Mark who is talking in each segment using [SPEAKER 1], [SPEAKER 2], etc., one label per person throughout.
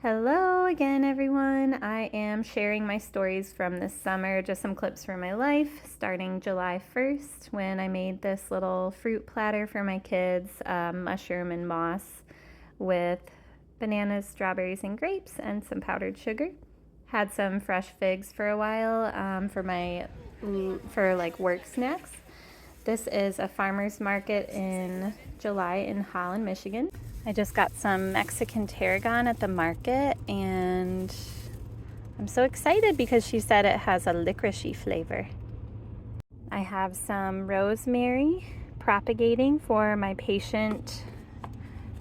[SPEAKER 1] Hello again, everyone. I am sharing my stories from this summer, just some clips from my life, starting July 1st when I made this little fruit platter for my kids, mushroom and moss with bananas, strawberries, and grapes, and some powdered sugar. Had some fresh figs for a while for like work snacks. This is a farmer's market in July in Holland, Michigan. I just got some Mexican tarragon at the market and I'm so excited because she said it has a licoricey flavor. I have some rosemary propagating for my patient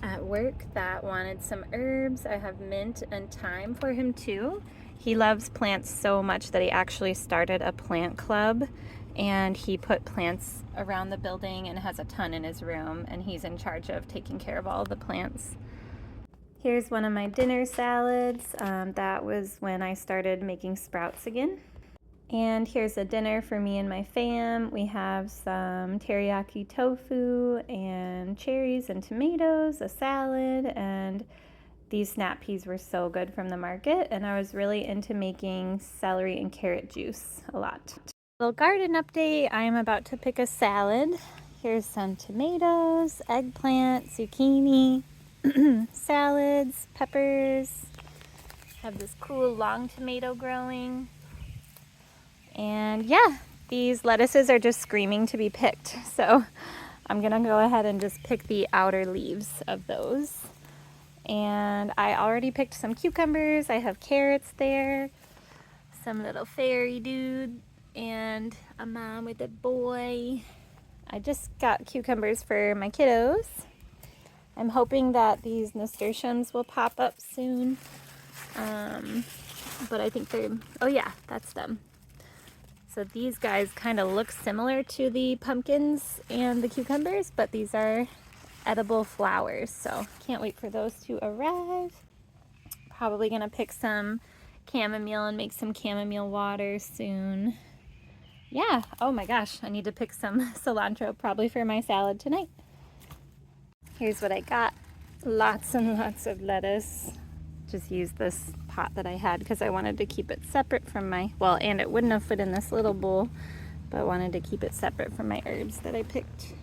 [SPEAKER 1] at work that wanted some herbs. I have mint and thyme for him too. He loves plants so much that he actually started a plant club and he put plants around the building and has a ton in his room, and he's in charge of taking care of all the plants. Here's one of my dinner salads. That was when I started making sprouts again. And here's a dinner for me and my fam. We have some teriyaki tofu and cherries and tomatoes, a salad, and these snap peas were so good from the market, and I was really into making celery and carrot juice a lot. Little garden update. I am about to pick a salad. Here's some tomatoes, eggplant, zucchini, salads, peppers. Have this cool long tomato growing. And yeah, these lettuces are just screaming to be picked. So I'm gonna go ahead and just pick the outer leaves of those. And I already picked some cucumbers. I have carrots there, some little fairy dude, and a mom with a boy. I just got cucumbers for my kiddos. I'm hoping that these nasturtiums will pop up soon. But I think they're, oh yeah, that's them. So these guys kind of look similar to the pumpkins and the cucumbers, but these are edible flowers. So can't wait for those to arrive. Probably gonna pick some chamomile and make some chamomile water soon. Yeah, oh my gosh, I need to pick some cilantro probably for my salad tonight. Here's what I got. Lots and lots of lettuce. Just used this pot that I had because I wanted to keep it separate from my, well, and it wouldn't have fit in this little bowl, but I wanted to keep it separate from my herbs that I picked.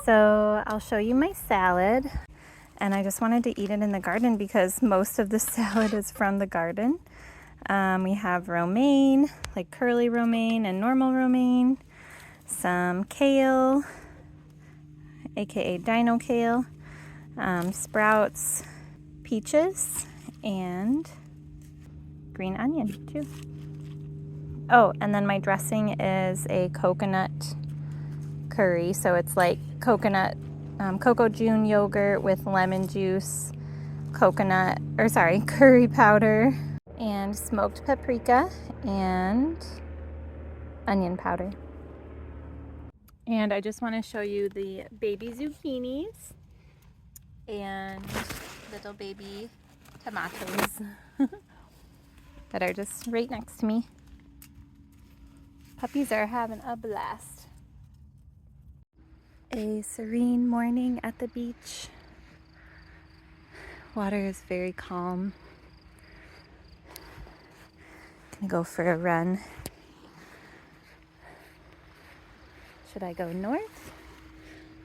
[SPEAKER 1] So I'll show you my salad. And I just wanted to eat it in the garden because most of the salad is from the garden. We have romaine, like curly romaine and normal romaine, some kale, aka dino kale, sprouts, peaches, and green onion too. Oh, and then my dressing is a coconut curry, so it's like coconut, cocoa June yogurt with lemon juice, curry powder, and smoked paprika and onion powder. And I just want to show you the baby zucchinis and little baby tomatoes that are just right next to me. Puppies are having a blast. A serene morning at the beach. Water is very calm. Gonna go for a run. Should I go north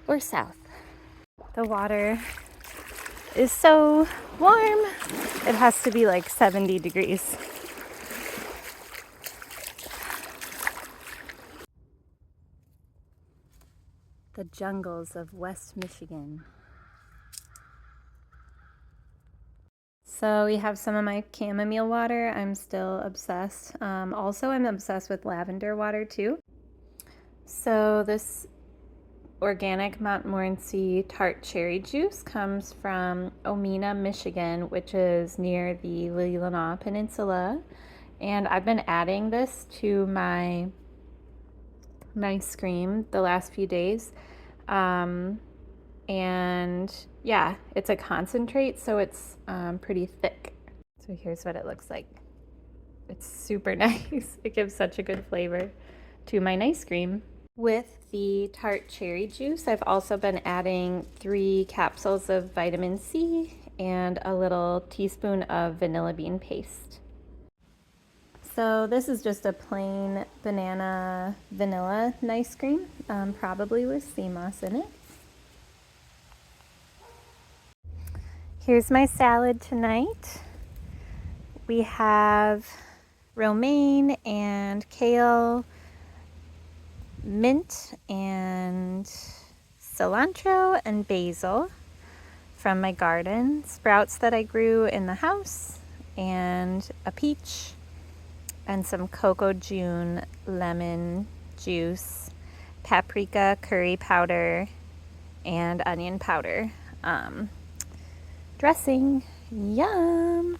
[SPEAKER 1] or south? The water is so warm. It has to be like 70 degrees. The jungles of West Michigan. So we have some of my chamomile water. I'm still obsessed. Also, I'm obsessed with lavender water too. So this organic Montmorency tart cherry juice comes from Omena, Michigan, which is near the Leelanau Peninsula. And I've been adding this to my ice cream the last few days. And yeah, it's a concentrate, so it's pretty thick. So here's what it looks like. It's super nice. It gives such a good flavor to my ice cream. With the tart cherry juice, I've also been adding 3 capsules of vitamin C and a little teaspoon of vanilla bean paste. So this is just a plain banana vanilla nice cream, probably with sea moss in it. Here's my salad tonight. We have romaine and kale, mint and cilantro and basil from my garden, sprouts that I grew in the house, and a peach, and some cocoa June lemon juice, paprika, curry powder, and onion powder. Dressing, yum!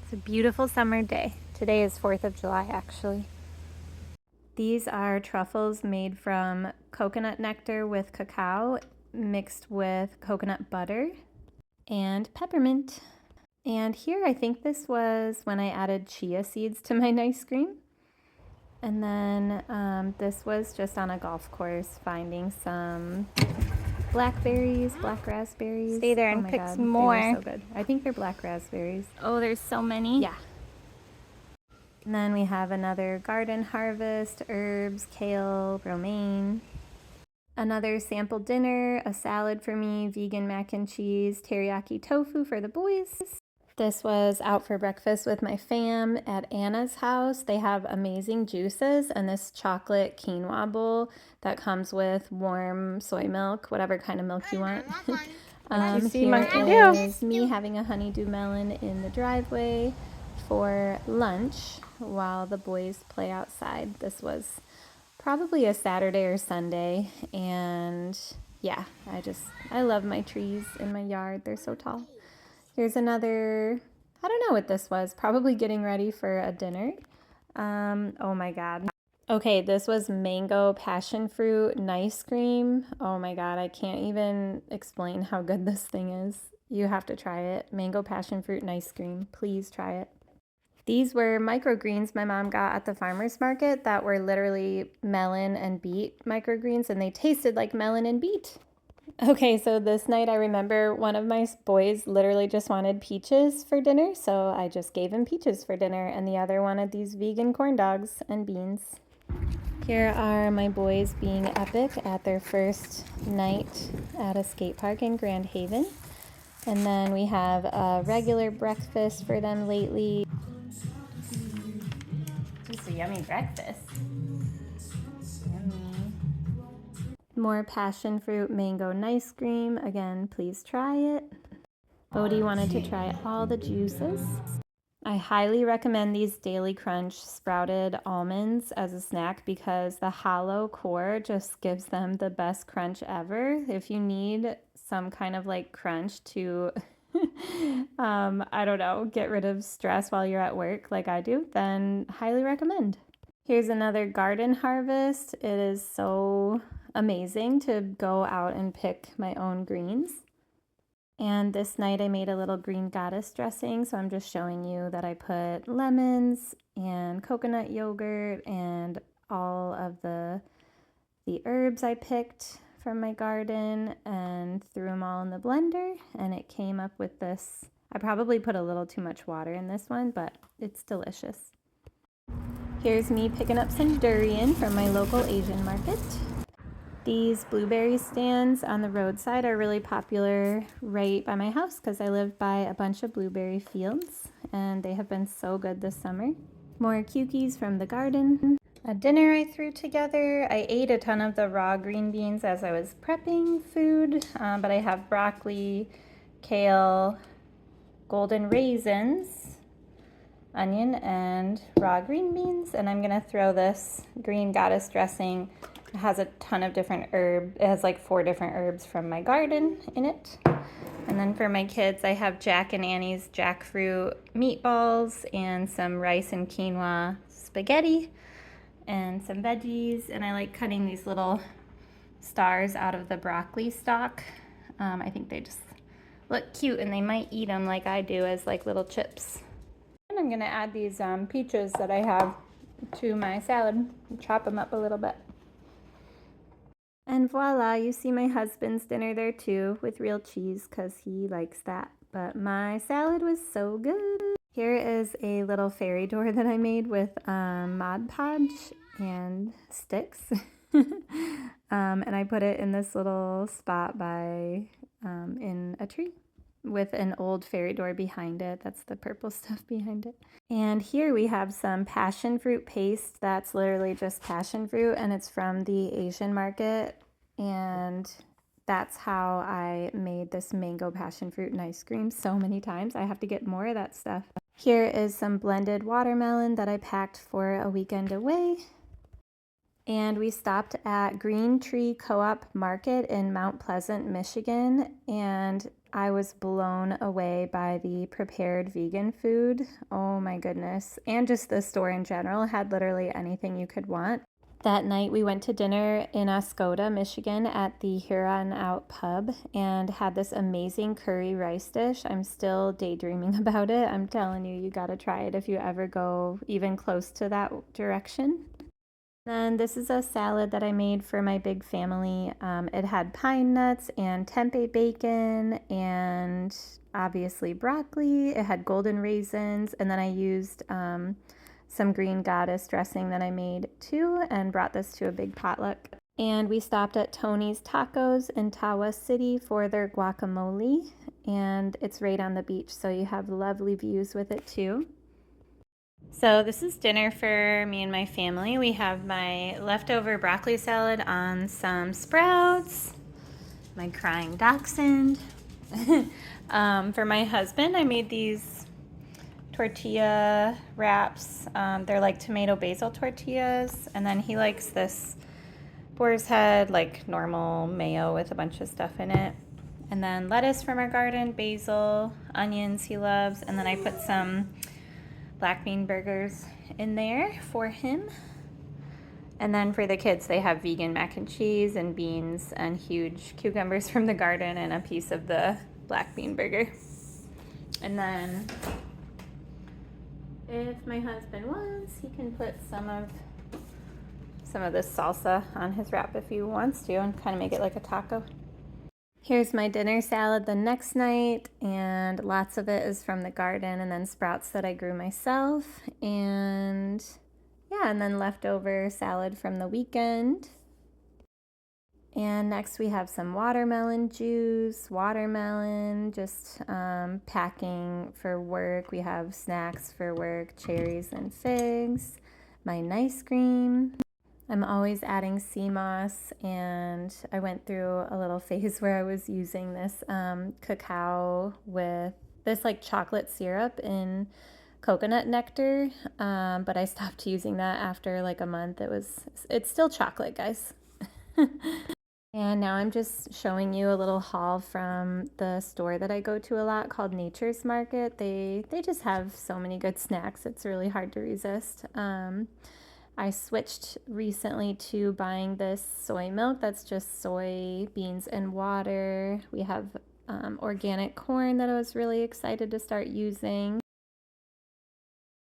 [SPEAKER 1] It's a beautiful summer day. Today is 4th of July, actually. These are truffles made from coconut nectar with cacao mixed with coconut butter and peppermint. And here, I think this was when I added chia seeds to my nice cream. And then this was just on a golf course finding some blackberries, black raspberries.
[SPEAKER 2] Stay there and pick some more.
[SPEAKER 1] They were so good. I think they're black raspberries.
[SPEAKER 2] Oh, there's so many.
[SPEAKER 1] Yeah. And then we have another garden harvest, herbs, kale, romaine. Another sample dinner, a salad for me, vegan mac and cheese, teriyaki tofu for the boys. This was out for breakfast with my fam at Anna's house. They have amazing juices and this chocolate quinoa bowl that comes with warm soy milk, whatever kind of milk you want. Here is me having a honeydew melon in the driveway for lunch while the boys play outside. This was probably a Saturday or Sunday, and yeah, I love my trees in my yard. They're so tall. Here's another, I don't know what this was, probably getting ready for a dinner. Oh my God. Okay, this was mango passion fruit nice cream. Oh my God, I can't even explain how good this thing is. You have to try it. Mango passion fruit nice cream. Please try it. These were microgreens my mom got at the farmer's market that were literally melon and beet microgreens, and they tasted like melon and beet. Okay, so this night I remember one of my boys literally just wanted peaches for dinner, so I just gave him peaches for dinner, and the other wanted these vegan corn dogs and beans. Here are my boys being epic at their first night at a skate park in Grand Haven. And then we have a regular breakfast for them lately. Just a yummy breakfast. Yummy. More passion fruit mango nice cream. Again, please try it. Bodhi wanted to try all the juices. I highly recommend these Daily Crunch sprouted almonds as a snack because the hollow core just gives them the best crunch ever. If you need some kind of like crunch to, I don't know, get rid of stress while you're at work like I do, then highly recommend. Here's another garden harvest. It is so amazing to go out and pick my own greens. And this night I made a little green goddess dressing, so I'm just showing you that I put lemons and coconut yogurt and all of the herbs I picked from my garden and threw them all in the blender, and it came up with this. I probably put a little too much water in this one, but it's delicious. Here's me picking up some durian from my local Asian market. These blueberry stands on the roadside are really popular right by my house because I live by a bunch of blueberry fields, and they have been so good this summer. More cookies from the garden. A dinner I threw together. I ate a ton of the raw green beans as I was prepping food, but I have broccoli, kale, golden raisins, onion, and raw green beans, and I'm gonna throw this green goddess dressing. It has a ton of different herbs. It has like 4 different herbs from my garden in it. And then for my kids, I have Jack and Annie's jackfruit meatballs and some rice and quinoa spaghetti and some veggies. And I like cutting these little stars out of the broccoli stalk. I think they just look cute, and they might eat them like I do as like little chips. And I'm gonna add these peaches that I have to my salad and chop them up a little bit. And voila, you see my husband's dinner there too, with real cheese because he likes that. But my salad was so good. Here is a little fairy door that I made with Mod Podge and sticks. And I put it in this little spot by in a tree with an old fairy door behind it. That's the purple stuff behind it. And here we have some passion fruit paste. That's literally just passion fruit, and it's from the Asian market. And that's how I made this mango passion fruit and ice cream so many times. I have to get more of that stuff. Here is some blended watermelon that I packed for a weekend away. And we stopped at Green Tree Co-op Market in Mount Pleasant, Michigan, and I was blown away by the prepared vegan food. Oh my goodness. And just the store in general had literally anything you could want. That night we went to dinner in Oscoda, Michigan at the Huron Out Pub and had this amazing curry rice dish. I'm still daydreaming about it. I'm telling you, you gotta try it if you ever go even close to that direction. Then this is a salad that I made for my big family. It had pine nuts and tempeh bacon and obviously broccoli. It had golden raisins, and then I used some green goddess dressing that I made too and brought this to a big potluck. And we stopped at Tony's Tacos in Tawa City for their guacamole, and it's right on the beach, so you have lovely views with it too. So this is dinner for me and my family. We have my leftover broccoli salad on some sprouts, my crying dachshund. For my husband, I made these tortilla wraps. They're like tomato basil tortillas. And then he likes this boar's head, like normal mayo with a bunch of stuff in it. And then lettuce from our garden, basil, onions he loves. And then I put some black bean burgers in there for him. And then for the kids, they have vegan mac and cheese and beans and huge cucumbers from the garden and a piece of the black bean burger. And then if my husband wants, he can put some of this salsa on his wrap if he wants to and kind of make it like a taco. Here's my dinner salad the next night, and lots of it is from the garden and then sprouts that I grew myself. And yeah, and then leftover salad from the weekend. And next we have some watermelon juice, just packing for work. We have snacks for work, cherries and figs, my nice cream. I'm always adding sea moss, and I went through a little phase where I was using this cacao with this like chocolate syrup in coconut nectar, but I stopped using that after like a month. It's still chocolate, guys. And now I'm just showing you a little haul from the store that I go to a lot called Nature's Market. They just have so many good snacks. It's really hard to resist. I switched recently to buying this soy milk that's just soy, beans, and water. We have organic corn that I was really excited to start using.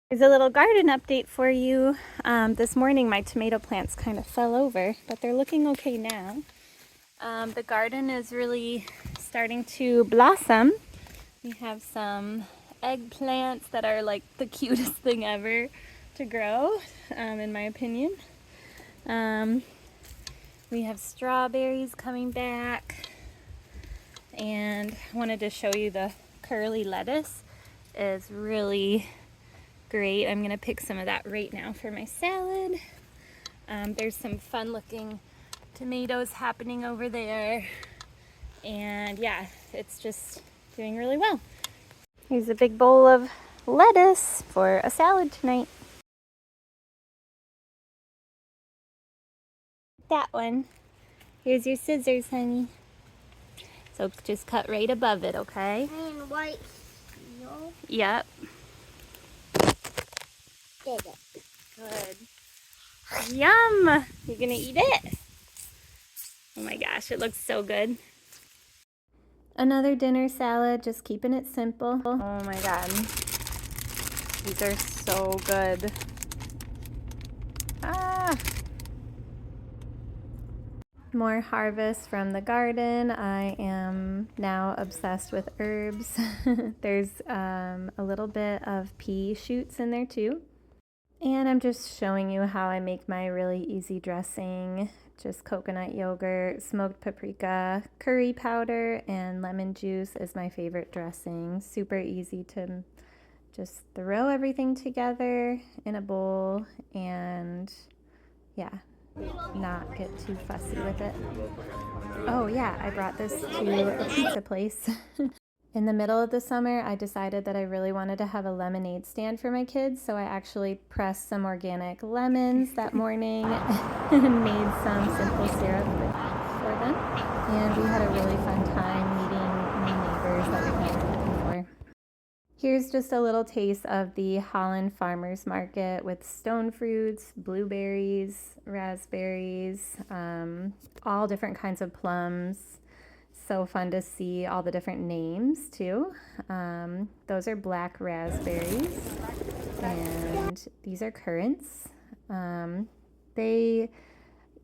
[SPEAKER 1] Here's a little garden update for you. This morning my tomato plants kind of fell over, but they're looking okay now. The garden is really starting to blossom. We have some eggplants that are like the cutest thing ever to grow, in my opinion. We have strawberries coming back, and I wanted to show you the curly lettuce is really great. I'm gonna pick some of that right now for my salad. There's some fun looking tomatoes happening over there, and yeah, it's just doing really well. Here's a big bowl of lettuce for a salad tonight. That one. Here's your scissors, honey. So just cut right above it, okay?
[SPEAKER 2] And white seal.
[SPEAKER 1] Yep.
[SPEAKER 2] Did it.
[SPEAKER 1] Good. Yum! You gonna eat it? Oh my gosh, it looks so good. Another dinner salad, just keeping it simple. Oh my god. These are so good. Ah! More harvest from the garden. I am now obsessed with herbs. There's a little bit of pea shoots in there too. And I'm just showing you how I make my really easy dressing. Just coconut yogurt, smoked paprika, curry powder, and lemon juice is my favorite dressing. Super easy to just throw everything together in a bowl and yeah, not get too fussy with it. Oh yeah, I brought this to a pizza place. In the middle of the summer, I decided that I really wanted to have a lemonade stand for my kids, so I actually pressed some organic lemons that morning and made some simple syrup for them. And we had a really fun time meeting new neighbors that we've never met before. Here's just a little taste of the Holland Farmers Market with stone fruits, blueberries, raspberries, all different kinds of plums. So fun to see all the different names too. Those are black raspberries, and these are currants. I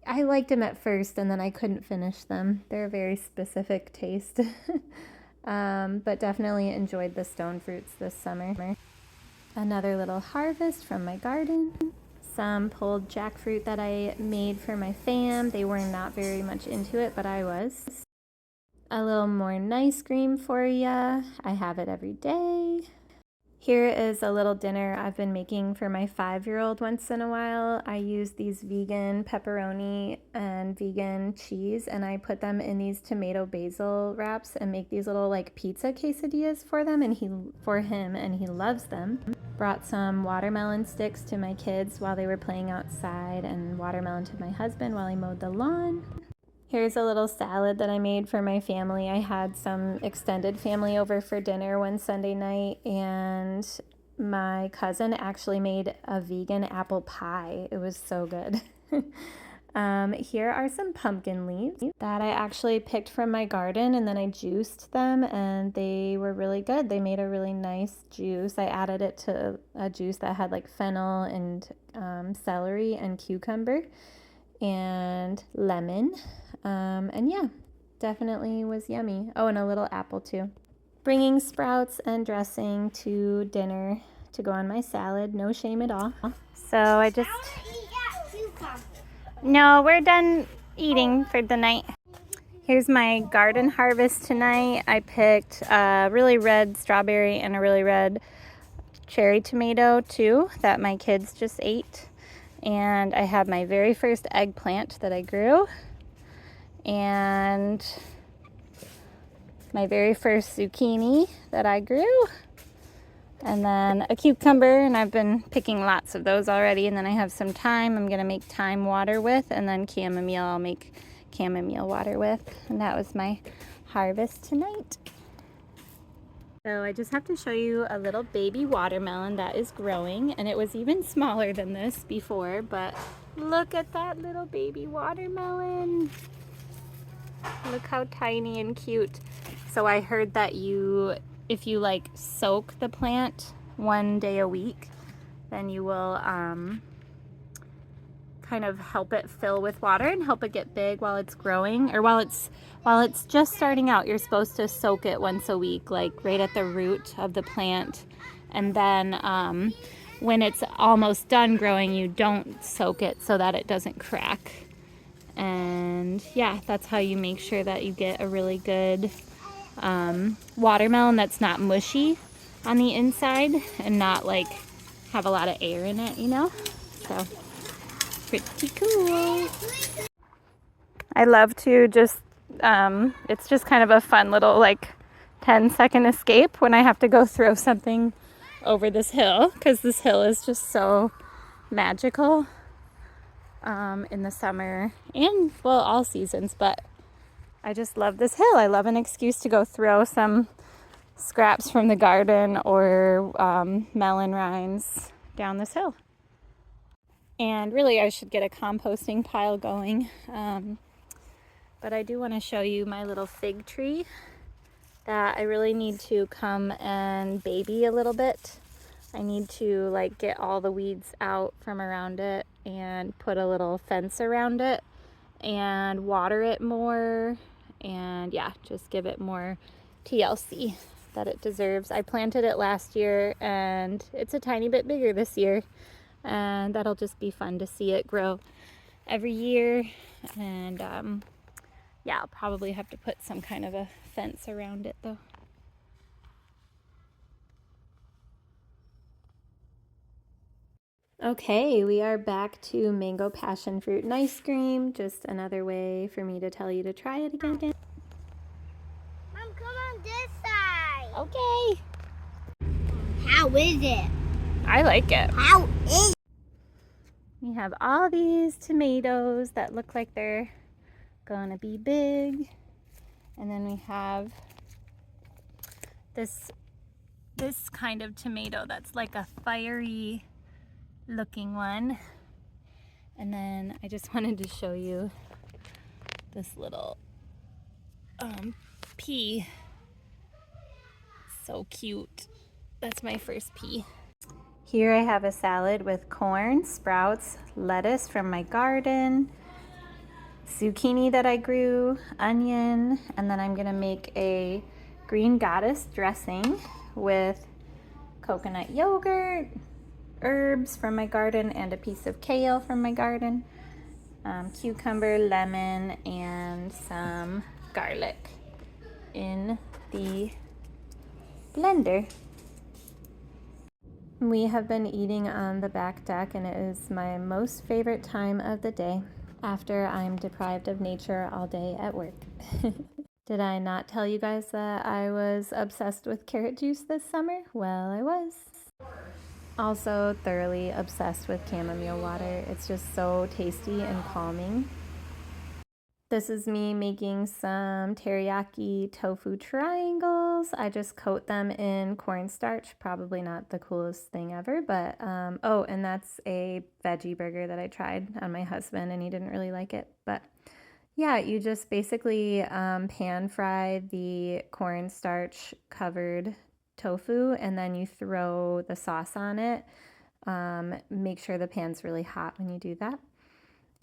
[SPEAKER 1] liked them at first, and then I couldn't finish them. They're a very specific taste. But definitely enjoyed the stone fruits this summer. Another little harvest from my garden. Some pulled jackfruit that I made for my fam. They were not very much into it, but I was. A little more nice cream for ya. I have it every day. Here is a little dinner I've been making for my 5-year-old once in a while. I use these vegan pepperoni and vegan cheese, and I put them in these tomato basil wraps and make these little like pizza quesadillas for them and he loves them. Brought some watermelon sticks to my kids while they were playing outside, and watermelon to my husband while he mowed the lawn. Here's a little salad that I made for my family. I had some extended family over for dinner one Sunday night, and my cousin actually made a vegan apple pie. It was so good. Here are some pumpkin leaves that I actually picked from my garden, and then I juiced them, and they were really good. They made a really nice juice. I added it to a juice that had like fennel and celery and cucumber and lemon. And yeah, definitely was yummy. Oh, and a little apple too. Bringing sprouts and dressing to dinner to go on my salad. No shame at all. So I just... No, we're done eating for the night. Here's my garden harvest tonight. I picked a really red strawberry and a really red cherry tomato too that my kids just ate. And I have my very first eggplant that I grew. And my very first zucchini that I grew. And then a cucumber, and I've been picking lots of those already. And then I have some thyme I'm gonna make thyme water with, and then chamomile I'll make chamomile water with. And that was my harvest tonight. So I just have to show you a little baby watermelon that is growing, and it was even smaller than this before, but look at that little baby watermelon. Look how tiny and cute. So I heard that if you like soak the plant 1 day a week, then you will kind of help it fill with water and help it get big while it's growing, or while it's just starting out. You're supposed to soak it once a week, like right at the root of the plant. And then when it's almost done growing, you don't soak it so that it doesn't crack. And yeah, that's how you make sure that you get a really good watermelon that's not mushy on the inside and not like have a lot of air in it, you know? So pretty cool. I love to just, it's just kind of a fun little like 10-second escape when I have to go throw something over this hill, because this hill is just so magical. In the summer and, well, all seasons, but I just love this hill. I love an excuse to go throw some scraps from the garden or melon rinds down this hill. And really I should get a composting pile going, but I do want to show you my little fig tree that I really need to come and baby a little bit. I need to like get all the weeds out from around it and put a little fence around it and water it more, and yeah, just give it more TLC that it deserves. I planted it last year and it's a tiny bit bigger this year, and that'll just be fun to see it grow every year. And yeah, I'll probably have to put some kind of a fence around it though. Okay, we are back to mango passion fruit and ice cream. Just another way for me to tell you to try it again.
[SPEAKER 2] Mom, come on this side.
[SPEAKER 1] Okay.
[SPEAKER 2] How is it?
[SPEAKER 1] I like it.
[SPEAKER 2] How is it?
[SPEAKER 1] We have all these tomatoes that look like they're gonna be big. And then we have this kind of tomato that's like a fiery looking one. And then I just wanted to show you this little pea. So cute. That's my first pea. Here I have a salad with corn, sprouts, lettuce from my garden, zucchini that I grew, onion, and then I'm gonna make a green goddess dressing with coconut yogurt, herbs from my garden, and a piece of kale from my garden, cucumber, lemon, and some garlic in the blender. We have been eating on the back deck, and it is my most favorite time of the day after I'm deprived of nature all day at work. Did I not tell you guys that I was obsessed with carrot juice this summer? Well, I was. Also thoroughly obsessed with chamomile water. It's just so tasty and calming. This is me making some teriyaki tofu triangles. I just coat them in cornstarch. Probably not the coolest thing ever, but oh, and that's a veggie burger that I tried on my husband and he didn't really like it. But yeah, you just basically pan fry the cornstarch covered tofu and then you throw the sauce on it. Make sure the pan's really hot when you do that.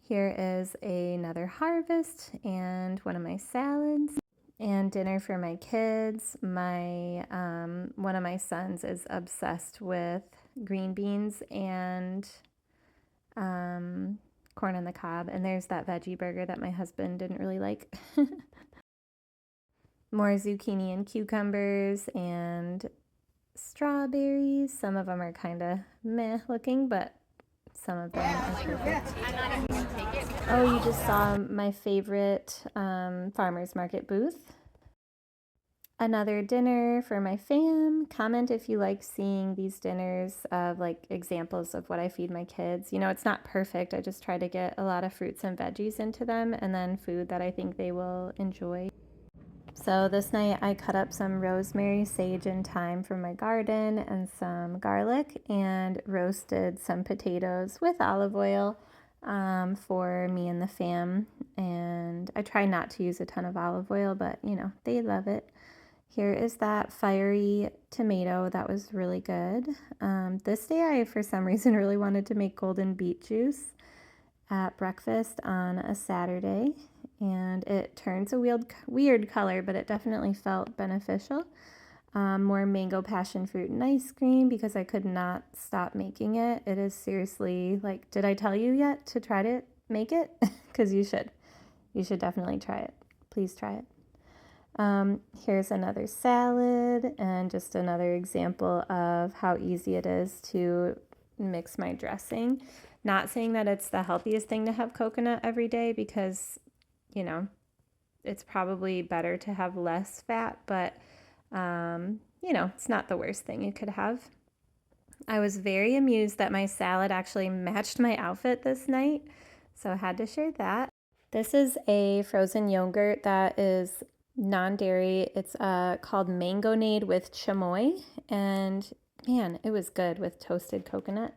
[SPEAKER 1] Here is another harvest and one of my salads and dinner for my kids. My one of my sons is obsessed with green beans and corn on the cob, and there's that veggie burger that my husband didn't really like. More zucchini and cucumbers and strawberries. Some of them are kind of meh looking, but some of them are perfect. Oh, you just saw my favorite farmer's market booth. Another dinner for my fam. Comment if you like seeing these dinners of like examples of what I feed my kids. You know, it's not perfect. I just try to get a lot of fruits and veggies into them and then food that I think they will enjoy. So this night I cut up some rosemary, sage, and thyme from my garden and some garlic and roasted some potatoes with olive oil for me and the fam. And I try not to use a ton of olive oil, but you know, they love it. Here is that fiery tomato that was really good. This day I, for some reason, really wanted to make golden beet juice at breakfast on a Saturday, and it turns a weird color, but it definitely felt beneficial. More mango passion fruit and ice cream because I could not stop making it. It is seriously like, did I tell you yet to try to make it? Because you should. You should definitely try it. Please try it. Here's another salad and just another example of how easy it is to mix my dressing. Not saying that it's the healthiest thing to have coconut every day because, you know, it's probably better to have less fat, but, you know, it's not the worst thing you could have. I was very amused that my salad actually matched my outfit this night, so I had to share that. This is a frozen yogurt that is non-dairy. It's called Mangonade with chamoy, and man, it was good with toasted coconut.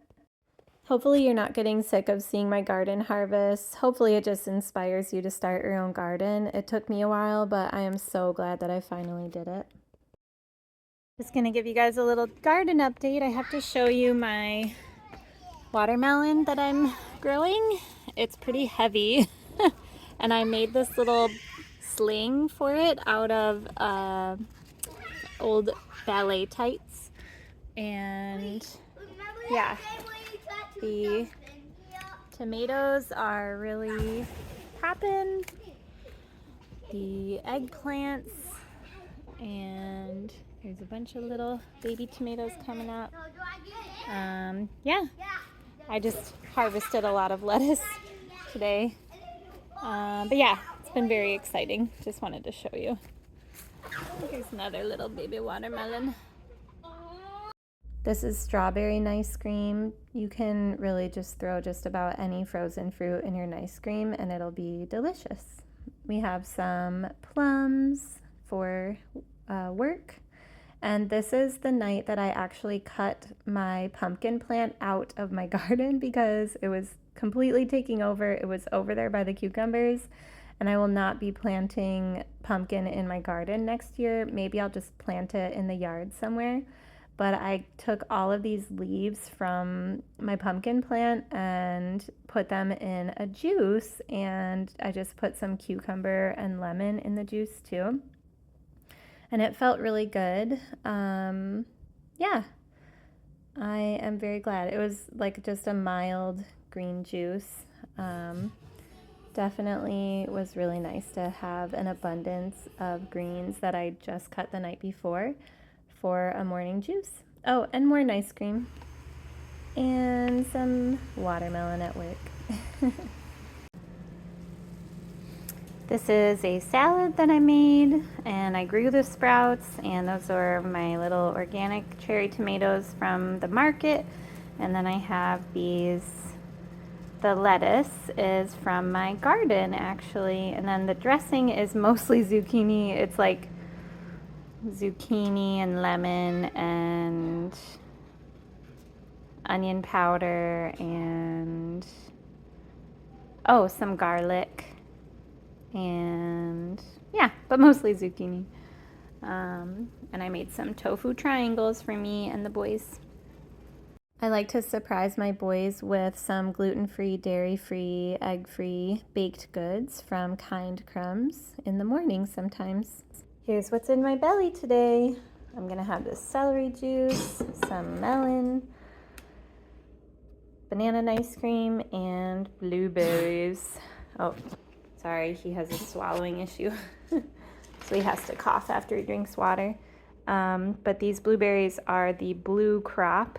[SPEAKER 1] Hopefully you're not getting sick of seeing my garden harvest. Hopefully it just inspires you to start your own garden. It took me a while, but I am so glad that I finally did it. Just gonna give you guys a little garden update. I have to show you my watermelon that I'm growing. It's pretty heavy. And I made this little sling for it out of old ballet tights. And yeah, the tomatoes are really popping. The eggplants, and there's a bunch of little baby tomatoes coming up. Yeah, I just harvested a lot of lettuce today. But yeah, it's been very exciting. Just wanted to show you. Here's another little baby watermelon. This is strawberry nice cream. You can really just throw just about any frozen fruit in your nice cream and it'll be delicious. We have some plums for work. And this is the night that I actually cut my pumpkin plant out of my garden because it was completely taking over. It was over there by the cucumbers. And I will not be planting pumpkin in my garden next year. Maybe I'll just plant it in the yard somewhere. But I took all of these leaves from my pumpkin plant and put them in a juice, and I just put some cucumber and lemon in the juice too. And it felt really good. Yeah, I am very glad. It was like just a mild green juice. Definitely was really nice to have an abundance of greens that I just cut the night before for a morning juice. Oh, and more ice cream. And some watermelon at work. This is a salad that I made, and I grew the sprouts, and those are my little organic cherry tomatoes from the market. And then I have these, the lettuce is from my garden actually, and then the dressing is mostly zucchini. It's like zucchini and lemon and onion powder and some garlic, and yeah, but mostly zucchini. And I made some tofu triangles for me and the boys. I like to surprise my boys with some gluten-free, dairy-free, egg-free baked goods from Kind Crumbs in the morning sometimes. Here's what's in my belly today. I'm gonna have this celery juice, some melon, banana ice cream, and blueberries. Oh, sorry, he has a swallowing issue. So he has to cough after he drinks water. But these blueberries are the blue crop.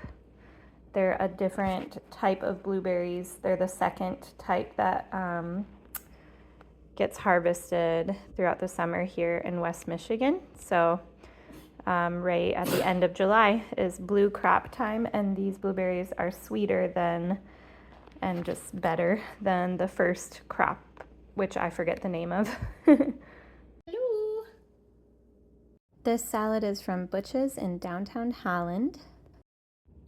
[SPEAKER 1] They're a different type of blueberries. They're the second type that gets harvested throughout the summer here in West Michigan. So right at the end of July is blue crop time, and these blueberries are sweeter than and just better than the first crop, which I forget the name of. Hello. This salad is from Butch's in downtown Holland.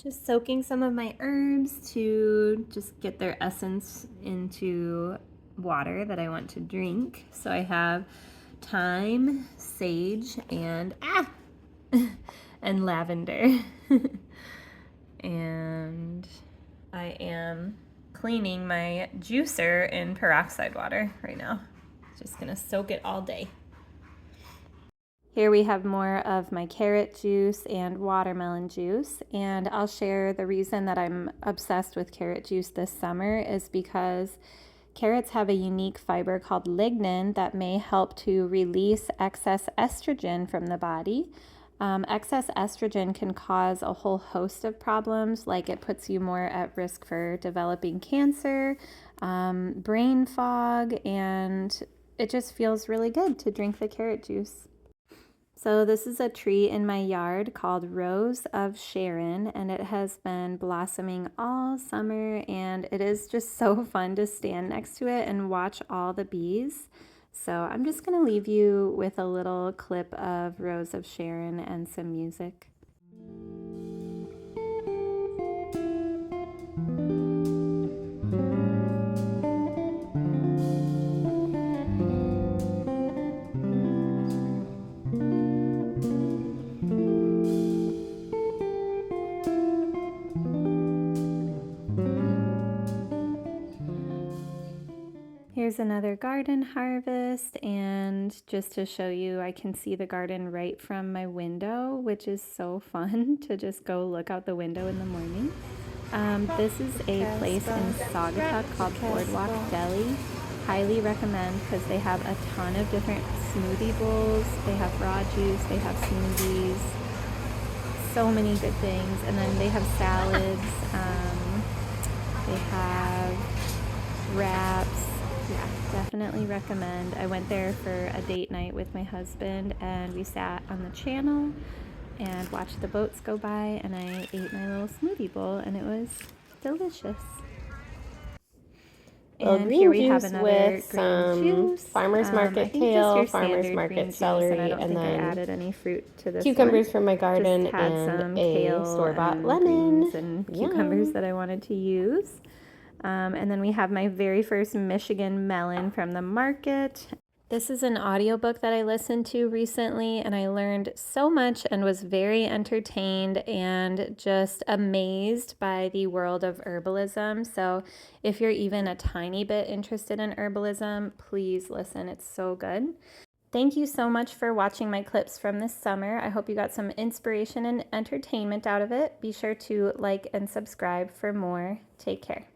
[SPEAKER 1] Just soaking some of my herbs to just get their essence into water that I want to drink. So I have thyme, sage, and and lavender. And I am cleaning my juicer in peroxide water right now. Just gonna soak it all day. Here we have more of my carrot juice and watermelon juice, and I'll share the reason that I'm obsessed with carrot juice this summer is because carrots have a unique fiber called lignin that may help to release excess estrogen from the body. Excess estrogen can cause a whole host of problems, like it puts you more at risk for developing cancer, brain fog, and it just feels really good to drink the carrot juice. So this is a tree in my yard called Rose of Sharon, and it has been blossoming all summer, and it is just so fun to stand next to it and watch all the bees. So I'm just going to leave you with a little clip of Rose of Sharon and some music. Here's another garden harvest, and just to show you, I can see the garden right from my window, which is so fun to just go look out the window in the morning. This is a place in Saugatuck called Boardwalk Deli. Highly recommend because they have a ton of different smoothie bowls. They have raw juice, they have smoothies, so many good things. And then they have salads, they have wraps. Yeah, definitely recommend. I went there for a date night with my husband, and we sat on the channel and watched the boats go by, and I ate my little smoothie bowl, and it was delicious.
[SPEAKER 3] Well,
[SPEAKER 1] And here
[SPEAKER 3] green
[SPEAKER 1] we have
[SPEAKER 3] juice
[SPEAKER 1] another
[SPEAKER 3] with
[SPEAKER 1] green
[SPEAKER 3] some
[SPEAKER 1] juice.
[SPEAKER 3] farmer's
[SPEAKER 1] I
[SPEAKER 3] market
[SPEAKER 1] think just
[SPEAKER 3] kale,
[SPEAKER 1] your
[SPEAKER 3] farmer's
[SPEAKER 1] standard green
[SPEAKER 3] market
[SPEAKER 1] juice, and I
[SPEAKER 3] celery,
[SPEAKER 1] don't
[SPEAKER 3] and
[SPEAKER 1] think I
[SPEAKER 3] then
[SPEAKER 1] added any fruit to this
[SPEAKER 3] cucumbers
[SPEAKER 1] one.
[SPEAKER 3] from my garden
[SPEAKER 1] Just had
[SPEAKER 3] and
[SPEAKER 1] some
[SPEAKER 3] a
[SPEAKER 1] kale
[SPEAKER 3] store-bought
[SPEAKER 1] and
[SPEAKER 3] lemon.
[SPEAKER 1] greens and cucumbers that I wanted to use. And then we have my very first Michigan melon from the market. This is an audiobook that I listened to recently, and I learned so much and was very entertained and just amazed by the world of herbalism. So if you're even a tiny bit interested in herbalism, please listen. It's so good. Thank you so much for watching my clips from this summer. I hope you got some inspiration and entertainment out of it. Be sure to like and subscribe for more. Take care.